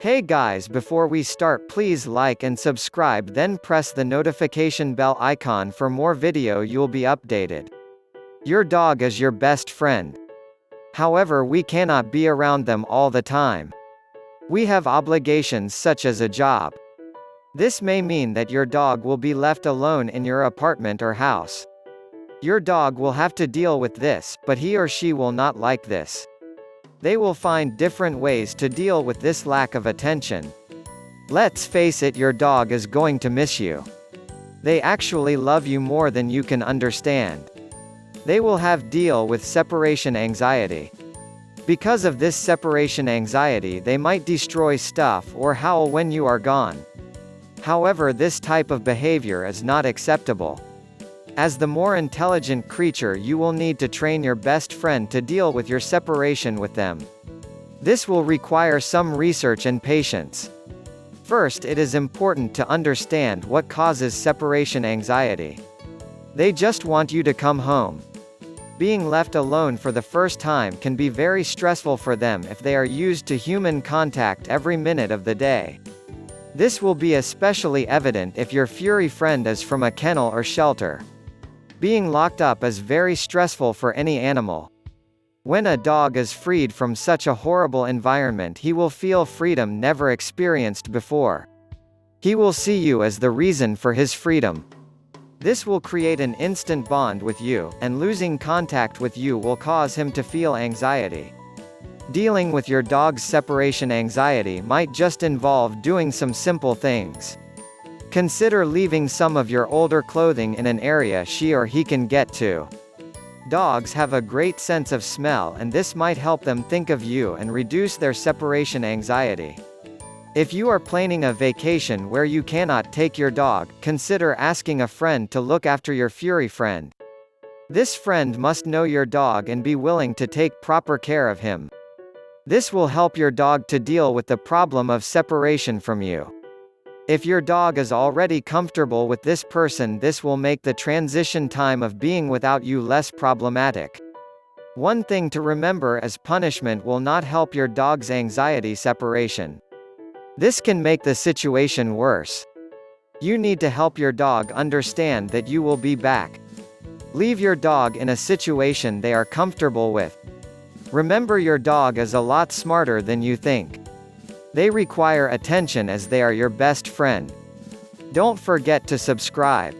Hey guys, before we start, please like and subscribe, then press the notification bell icon for more video. You'll be updated. Your dog is your best friend. However, we cannot be around them all the time. We have obligations such as a job. This may mean that your dog will be left alone in your apartment or house. Your dog will have to deal with this, but he or she will not like this. They will find different ways to deal with this lack of attention. Let's face it, your dog is going to miss you. They actually love you more than you can understand. They will have deal with separation anxiety. Because of this separation anxiety, they might destroy stuff or howl when you are gone. However, this type of behavior is not acceptable. As the more intelligent creature, you will need to train your best friend to deal with your separation with them. This will require some research and patience. First, it is important to understand what causes separation anxiety. They just want you to come home. Being left alone for the first time can be very stressful for them if they are used to human contact every minute of the day. This will be especially evident if your furry friend is from a kennel or shelter. Being locked up is very stressful for any animal. When a dog is freed from such a horrible environment, he will feel freedom never experienced before. He will see you as the reason for his freedom. This will create an instant bond with you, and losing contact with you will cause him to feel anxiety. Dealing with your dog's separation anxiety might just involve doing some simple things. Consider leaving some of your older clothing in an area she or he can get to. Dogs have a great sense of smell, and this might help them think of you and reduce their separation anxiety. If you are planning a vacation where you cannot take your dog, consider asking a friend to look after your furry friend. This friend must know your dog and be willing to take proper care of him. This will help your dog to deal with the problem of separation from you. If your dog is already comfortable with this person, this will make the transition time of being without you less problematic. One thing to remember is punishment will not help your dog's anxiety separation. This can make the situation worse. You need to help your dog understand that you will be back. Leave your dog in a situation they are comfortable with. Remember, your dog is a lot smarter than you think. They require attention as they are your best friend. Don't forget to subscribe.